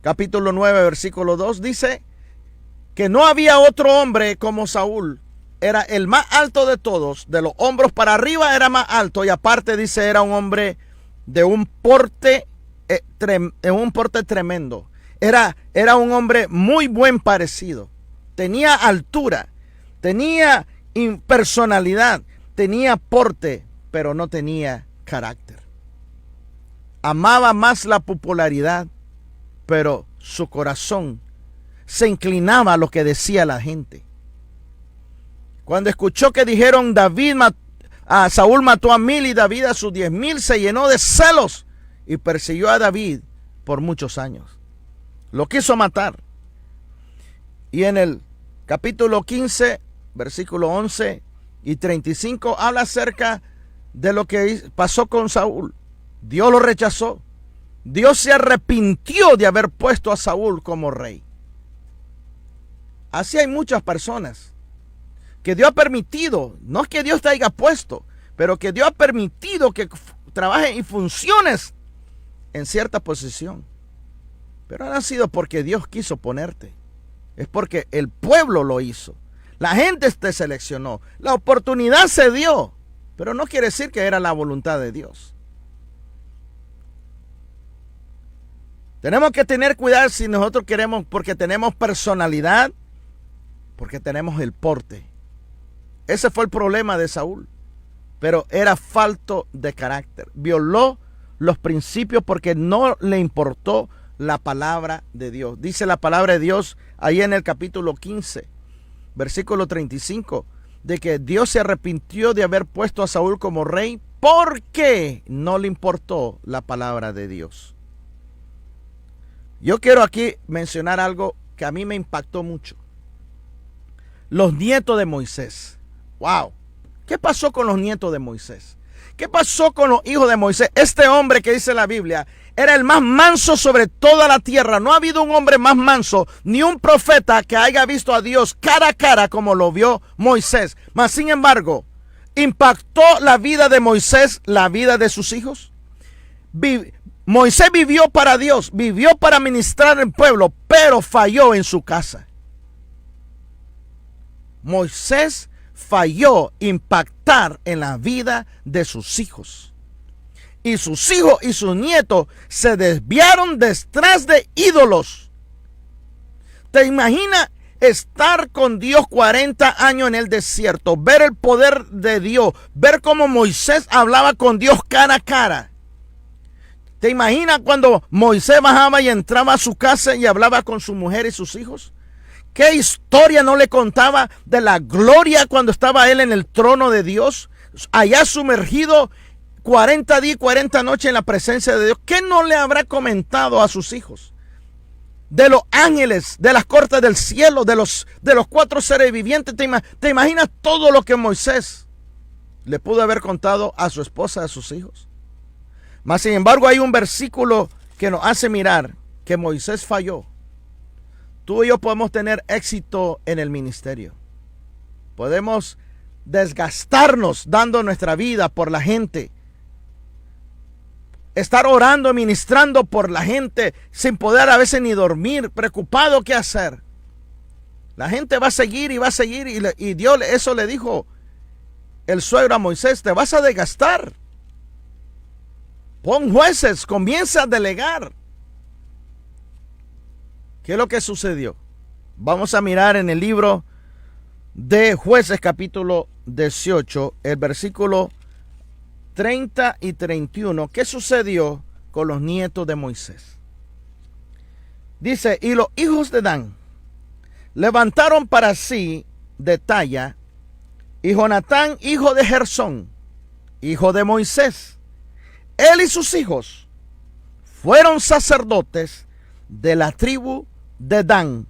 Speaker 2: capítulo 9, versículo 2, dice que no había otro hombre como Saúl. Era el más alto de todos, de los hombros para arriba era más alto, y aparte dice era un hombre de un porte tremendo. Era un hombre muy buen parecido. Tenía altura, tenía personalidad, tenía porte, pero no tenía carácter. Amaba más la popularidad, pero su corazón se inclinaba a lo que decía la gente. Cuando escuchó que dijeron Saúl mató a 1000 y David a sus 10,000, se llenó de celos y persiguió a David por muchos años. Lo quiso matar. Y en el capítulo 15, versículo 11 y 35, habla acerca de lo que pasó con Saúl. Dios lo rechazó. Dios se arrepintió de haber puesto a Saúl como rey. Así hay muchas personas que Dios ha permitido, no es que Dios te haya puesto, pero que Dios ha permitido que trabajen y funciones en cierta posición. Pero no ha sido porque Dios quiso ponerte, es porque el pueblo lo hizo. La gente te seleccionó, la oportunidad se dio, pero no quiere decir que era la voluntad de Dios. Tenemos que tener cuidado si nosotros queremos, porque tenemos personalidad, porque tenemos el porte. Ese fue el problema de Saúl, pero era falto de carácter. Violó los principios porque no le importó la palabra de Dios. Dice la palabra de Dios ahí en el capítulo 15, versículo 35, de que Dios se arrepintió de haber puesto a Saúl como rey porque no le importó la palabra de Dios. Yo quiero aquí mencionar algo que a mí me impactó mucho. Los nietos de Moisés. ¡Wow! ¿Qué pasó con los nietos de Moisés? ¿Qué pasó con los hijos de Moisés? Este hombre que dice la Biblia era el más manso sobre toda la tierra. No ha habido un hombre más manso, ni un profeta que haya visto a Dios cara a cara como lo vio Moisés. Mas, sin embargo, ¿impactó la vida de Moisés la vida de sus hijos? Moisés vivió para Dios, vivió para ministrar al pueblo, pero falló en su casa. Moisés falló impactar en la vida de sus hijos. Y sus hijos y sus nietos se desviaron detrás de ídolos. ¿Te imaginas estar con Dios 40 años en el desierto? Ver el poder de Dios, ver cómo Moisés hablaba con Dios cara a cara. ¿Te imaginas cuando Moisés bajaba y entraba a su casa y hablaba con su mujer y sus hijos? ¿Qué historia no le contaba de la gloria cuando estaba él en el trono de Dios? Allá sumergido 40 días y 40 noches en la presencia de Dios. ¿Qué no le habrá comentado a sus hijos? De los ángeles, de las cortes del cielo, de los 4 seres vivientes. ¿Te imaginas todo lo que Moisés le pudo haber contado a su esposa, a sus hijos? Mas, sin embargo, hay un versículo que nos hace mirar que Moisés falló. Tú y yo podemos tener éxito en el ministerio. Podemos desgastarnos dando nuestra vida por la gente. Estar orando, ministrando por la gente sin poder a veces ni dormir, preocupado qué hacer. La gente va a seguir y va a seguir y Dios eso le dijo el suegro a Moisés: te vas a desgastar. Pon jueces, comienza a delegar. ¿Qué es lo que sucedió? Vamos a mirar en el libro de Jueces capítulo 18, el versículo 30 y 31. ¿Qué sucedió con los nietos de Moisés? Dice: y los hijos de Dan levantaron para sí de Talla, y Jonatán, hijo de Gersón, hijo de Moisés. Él y sus hijos fueron sacerdotes de la tribu de Dan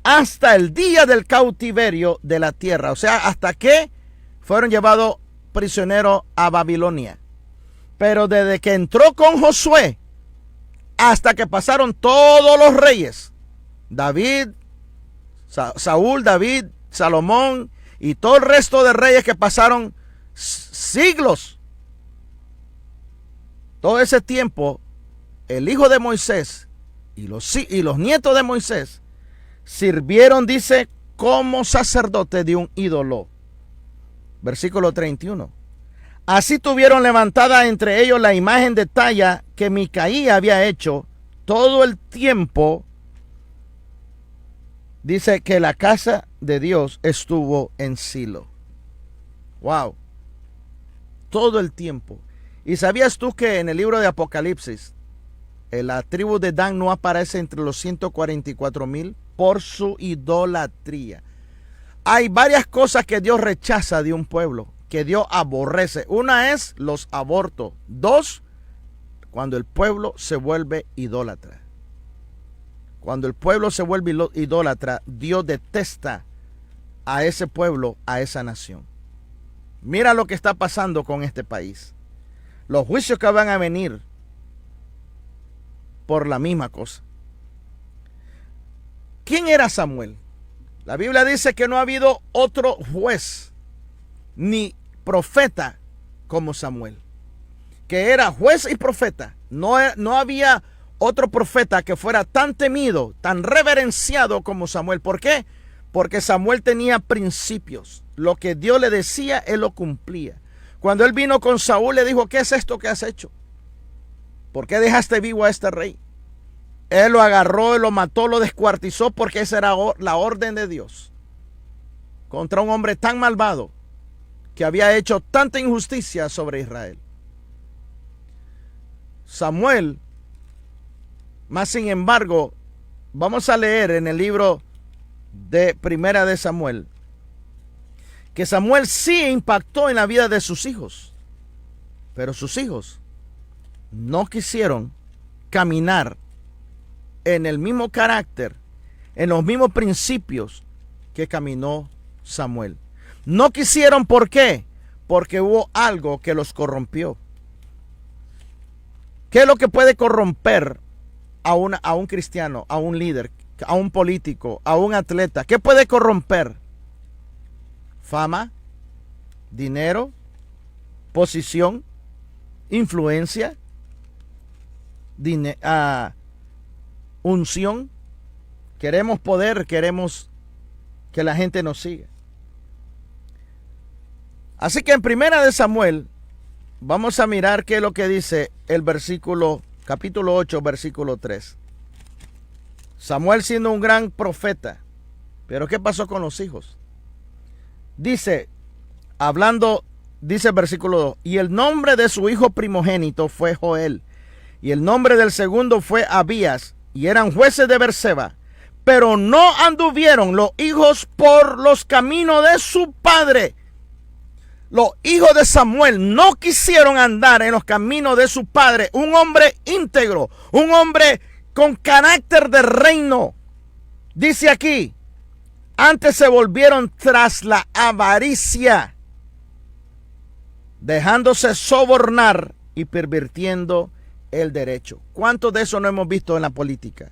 Speaker 2: hasta el día del cautiverio de la tierra. O sea, hasta que fueron llevados prisioneros a Babilonia. Pero desde que entró con Josué hasta que pasaron todos los reyes, David, Saúl, David, Salomón y todo el resto de reyes que pasaron siglos, todo ese tiempo, el hijo de Moisés y los nietos de Moisés sirvieron, dice, como sacerdotes de un ídolo. Versículo 31. Así tuvieron levantada entre ellos la imagen de talla que Micaía había hecho todo el tiempo. Dice que la casa de Dios estuvo en Silo. Wow. Todo el tiempo. ¿Y sabías tú que en el libro de Apocalipsis la tribu de Dan no aparece entre los 144,000 por su idolatría? Hay varias cosas que Dios rechaza de un pueblo, que Dios aborrece. Una es los abortos. 2, cuando el pueblo se vuelve idólatra. Cuando el pueblo se vuelve idólatra, Dios detesta a ese pueblo, a esa nación. Mira lo que está pasando con este país. Los juicios que van a venir por la misma cosa. ¿Quién era Samuel? La Biblia dice que no ha habido otro juez ni profeta como Samuel, que era juez y profeta. No había otro profeta que fuera tan temido, tan reverenciado como Samuel. ¿Por qué? Porque Samuel tenía principios. Lo que Dios le decía, él lo cumplía. Cuando él vino con Saúl, le dijo: ¿qué es esto que has hecho? ¿Por qué dejaste vivo a este rey? Él lo agarró, lo mató, lo descuartizó, porque esa era la orden de Dios contra un hombre tan malvado que había hecho tanta injusticia sobre Israel. Samuel, más sin embargo, vamos a leer en el libro de Primera de Samuel, que Samuel sí impactó en la vida de sus hijos, pero sus hijos no quisieron caminar en el mismo carácter, en los mismos principios que caminó Samuel. No quisieron, ¿por qué? porque hubo algo que los corrompió. ¿Qué es lo que puede corromper a un cristiano, a un líder, a un político, a un atleta? ¿Qué puede corromper? Fama, dinero, posición, influencia, unción. Queremos poder, queremos que la gente nos siga. Así que en Primera de Samuel vamos a mirar qué es lo que dice el capítulo 8, versículo 3. Samuel siendo un gran profeta, pero ¿qué pasó con los hijos? Dice el versículo 2, y el nombre de su hijo primogénito fue Joel, y el nombre del segundo fue Abías, y eran jueces de Beerseba, pero no anduvieron los hijos por los caminos de su padre. Los hijos de Samuel no quisieron andar en los caminos de su padre, un hombre íntegro, un hombre con carácter de reino. Dice aquí, antes se volvieron tras la avaricia, dejándose sobornar y pervirtiendo el derecho. ¿Cuánto de eso no hemos visto en la política?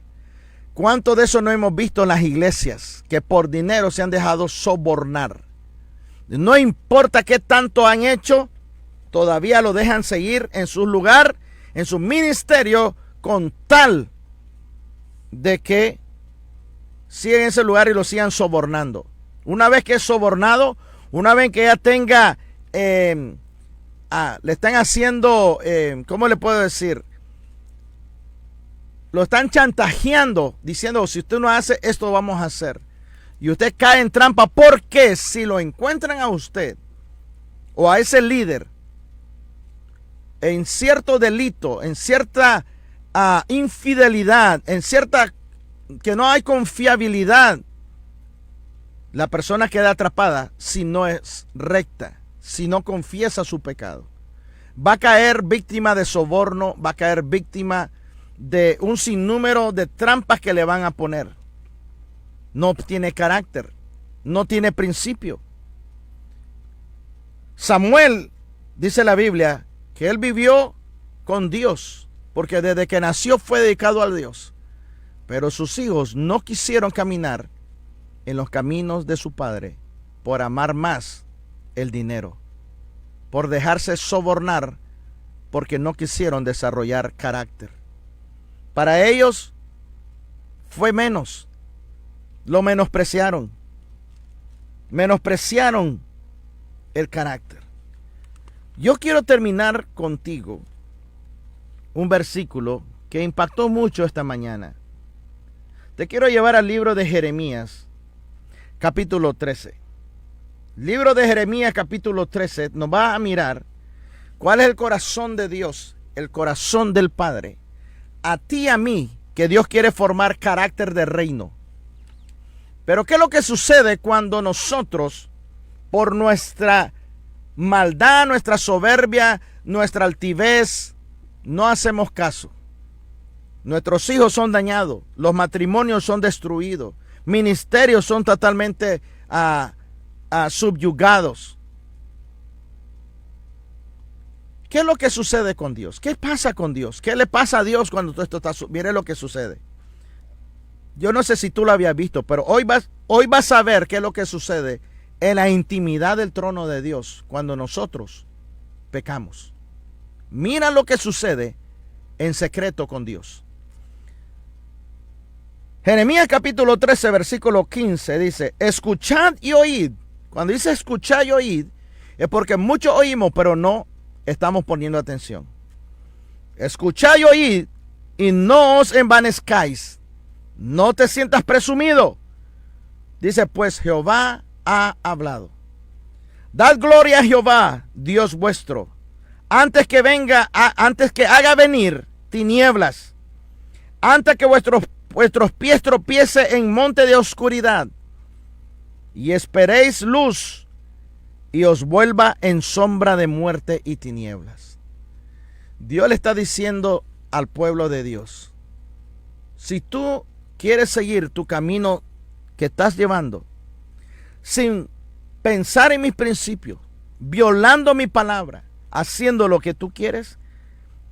Speaker 2: ¿Cuánto de eso no hemos visto en las iglesias que por dinero se han dejado sobornar? No importa qué tanto han hecho, todavía lo dejan seguir en su lugar, en su ministerio, con tal de que sigan en ese lugar y lo sigan sobornando. Una vez que es sobornado, una vez que ya tenga, le están haciendo, ¿cómo le puedo decir? Lo están chantajeando, diciendo, si usted no hace esto, lo vamos a hacer. Y usted cae en trampa, porque si lo encuentran a usted o a ese líder en cierto delito, en cierta infidelidad, en cierta que no hay confiabilidad, la persona queda atrapada si no es recta, si no confiesa su pecado. Va a caer víctima de soborno, va a caer víctima de un sinnúmero de trampas que le van a poner. No tiene carácter, no tiene principio. Samuel, dice la Biblia, que él vivió con Dios, porque desde que nació fue dedicado a Dios. Pero sus hijos no quisieron caminar en los caminos de su padre por amar más el dinero, por dejarse sobornar, porque no quisieron desarrollar carácter. Para ellos fue menos. Lo menospreciaron el carácter. Yo quiero terminar contigo un versículo que impactó mucho esta mañana. Te quiero llevar al libro de Jeremías, capítulo 13. Libro de Jeremías, capítulo 13, nos va a mirar cuál es el corazón de Dios, el corazón del Padre. A ti y a mí, que Dios quiere formar carácter de reino. Pero ¿qué es lo que sucede cuando nosotros, por nuestra maldad, nuestra soberbia, nuestra altivez, no hacemos caso? Nuestros hijos son dañados, los matrimonios son destruidos, ministerios son totalmente subyugados. ¿Qué es lo que sucede con Dios? ¿Qué pasa con Dios? ¿Qué le pasa a Dios cuando todo esto está? Mire lo que sucede. Yo no sé si tú lo habías visto, pero hoy vas a ver qué es lo que sucede en la intimidad del trono de Dios cuando nosotros pecamos. Mira lo que sucede en secreto con Dios. Jeremías capítulo 13, versículo 15 dice, escuchad y oíd. Cuando dice escuchad y oíd, es porque muchos oímos, pero no estamos poniendo atención. Escuchad y oíd y no os envanezcáis. No te sientas presumido. Dice, pues Jehová ha hablado. Dad gloria a Jehová, Dios vuestro, antes que haga venir tinieblas, antes que vuestros pies tropiece en monte de oscuridad, y esperéis luz, y os vuelva en sombra de muerte y tinieblas. Dios le está diciendo al pueblo de Dios, si tú quieres seguir tu camino que estás llevando sin pensar en mis principios, violando mi palabra, haciendo lo que tú quieres,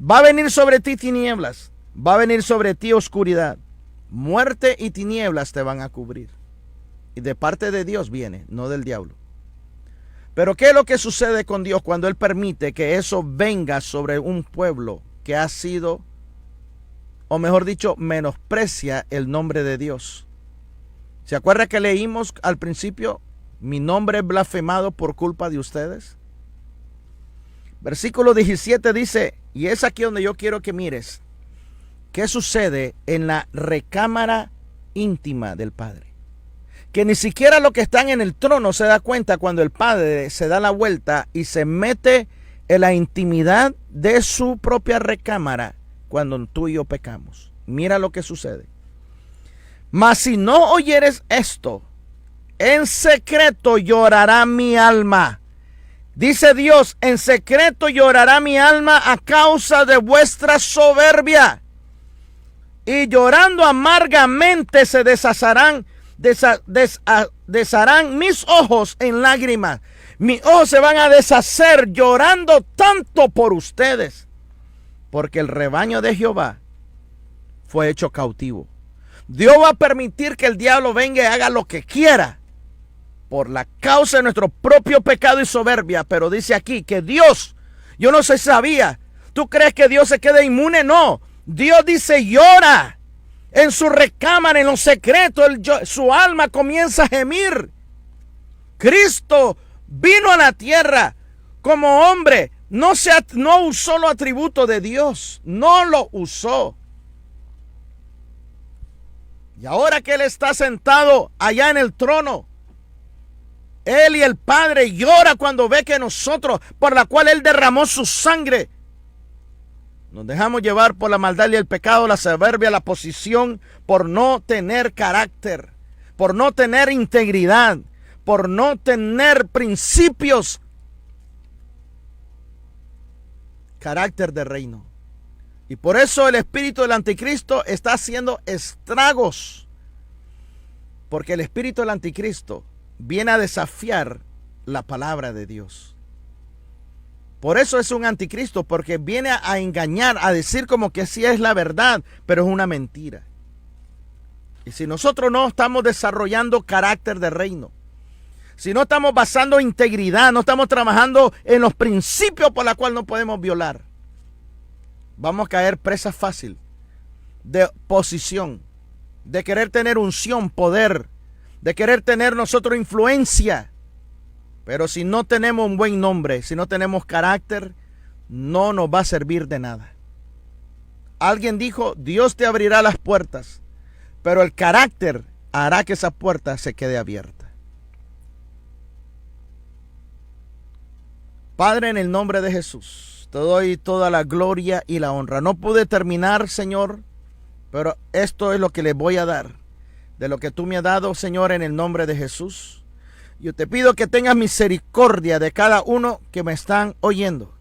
Speaker 2: va a venir sobre ti tinieblas, va a venir sobre ti oscuridad, muerte y tinieblas te van a cubrir. Y de parte de Dios viene, no del diablo. Pero ¿qué es lo que sucede con Dios cuando Él permite que eso venga sobre un pueblo que ha sido, o mejor dicho, menosprecia el nombre de Dios? ¿Se acuerda que leímos al principio? Mi nombre es blasfemado por culpa de ustedes. Versículo 17 dice, y es aquí donde yo quiero que mires, ¿qué sucede en la recámara íntima del Padre? Que ni siquiera los que están en el trono se da cuenta cuando el Padre se da la vuelta y se mete en la intimidad de su propia recámara cuando tú y yo pecamos. Mira lo que sucede. Mas si no oyeres esto, en secreto llorará mi alma. Dice Dios, en secreto llorará mi alma a causa de vuestra soberbia. Y llorando amargamente se desharán mis ojos en lágrimas. Mis ojos se van a deshacer llorando tanto por ustedes. Porque el rebaño de Jehová fue hecho cautivo. Dios va a permitir que el diablo venga y haga lo que quiera por la causa de nuestro propio pecado y soberbia. Pero dice aquí que Dios, yo no sé si sabía, ¿tú crees que Dios se queda inmune? No, Dios dice llora. En su recámara, en los secretos, su alma comienza a gemir. Cristo vino a la tierra como hombre. No usó los atributos de Dios. No lo usó. Y ahora que Él está sentado allá en el trono, Él y el Padre llora cuando ve que nosotros, por la cual Él derramó su sangre, nos dejamos llevar por la maldad y el pecado, la soberbia, la posición, por no tener carácter, por no tener integridad, por no tener principios, carácter de reino. Y por eso el espíritu del anticristo está haciendo estragos, porque el espíritu del anticristo viene a desafiar la palabra de Dios. Por eso es un anticristo, porque viene a engañar, a decir como que sí es la verdad, pero es una mentira. Y si nosotros no estamos desarrollando carácter de reino, si no estamos basando integridad, no estamos trabajando en los principios por los cuales no podemos violar, vamos a caer presa fácil de posición, de querer tener unción, poder, de querer tener nosotros influencia. Pero si no tenemos un buen nombre, si no tenemos carácter, no nos va a servir de nada. Alguien dijo, Dios te abrirá las puertas, pero el carácter hará que esa puerta se quede abierta. Padre, en el nombre de Jesús, te doy toda la gloria y la honra. No pude terminar, Señor, pero esto es lo que les voy a dar, de lo que tú me has dado, Señor, en el nombre de Jesús. Yo te pido que tengas misericordia de cada uno que me están oyendo.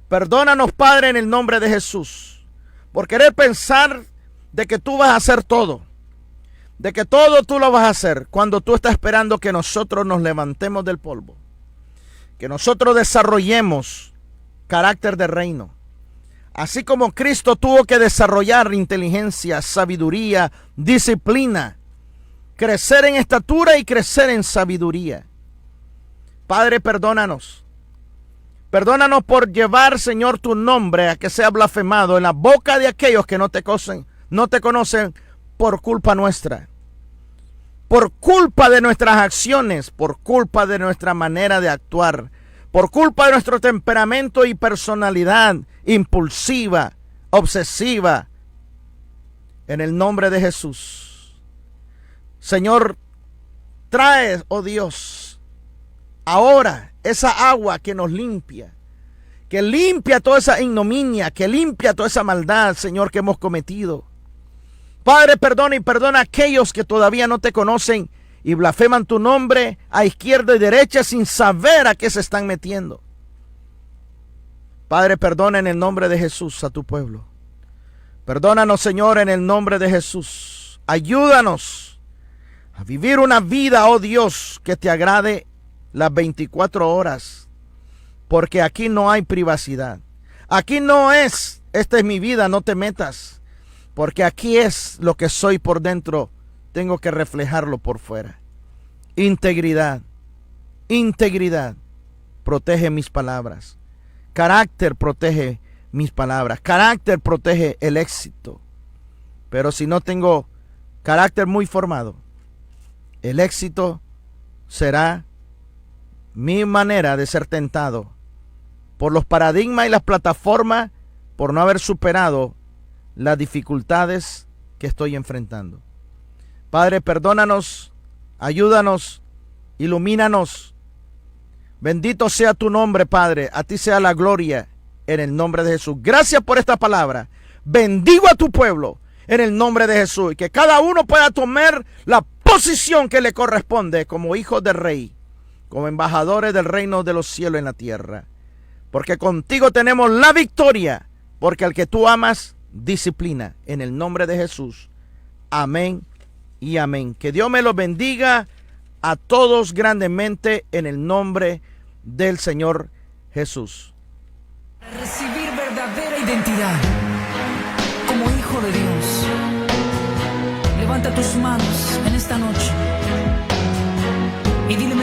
Speaker 2: Perdónanos, Padre, en el nombre de Jesús, por querer pensar de que tú vas a hacer todo, de que todo tú lo vas a hacer, cuando tú estás esperando que nosotros nos levantemos del polvo, que nosotros desarrollemos carácter de reino. Así como Cristo tuvo que desarrollar inteligencia, sabiduría, disciplina, crecer en estatura y crecer en sabiduría. Padre, perdónanos. Perdónanos por llevar, Señor, tu nombre a que sea blasfemado en la boca de aquellos que no te conocen por culpa nuestra. Por culpa de nuestras acciones, por culpa de nuestra manera de actuar, por culpa de nuestro temperamento y personalidad impulsiva, obsesiva. En el nombre de Jesús. Señor, trae, oh Dios, ahora esa agua que nos limpia, que limpia toda esa ignominia, que limpia toda esa maldad, Señor, que hemos cometido. Padre, perdona y perdona a aquellos que todavía no te conocen y blasfeman tu nombre a izquierda y derecha sin saber a qué se están metiendo. Padre, perdona en el nombre de Jesús a tu pueblo. Perdónanos, Señor, en el nombre de Jesús. Ayúdanos a vivir una vida, oh Dios, que te agrade las 24 horas porque aquí no hay privacidad. Aquí no es, esta es mi vida, no te metas, porque aquí es lo que soy por dentro, tengo que reflejarlo por fuera. Integridad, integridad protege mis palabras. Carácter protege mis palabras. Carácter protege el éxito. Pero si no tengo carácter muy formado, el éxito será mi manera de ser tentado por los paradigmas y las plataformas, por no haber superado las dificultades que estoy enfrentando. Padre, perdónanos, ayúdanos, ilumínanos. Bendito sea tu nombre, Padre. A ti sea la gloria en el nombre de Jesús. Gracias por esta palabra. Bendigo a tu pueblo en el nombre de Jesús. Y que cada uno pueda tomar la posición que le corresponde como hijos del rey, como embajadores del reino de los cielos en la tierra. Porque contigo tenemos la victoria. Porque al que tú amas, disciplina. En el nombre de Jesús. Amén y amén. Que Dios me los bendiga a todos grandemente en el nombre del Señor Jesús.
Speaker 1: Para recibir verdadera identidad como hijo de Dios, levanta tus manos en esta noche y dile: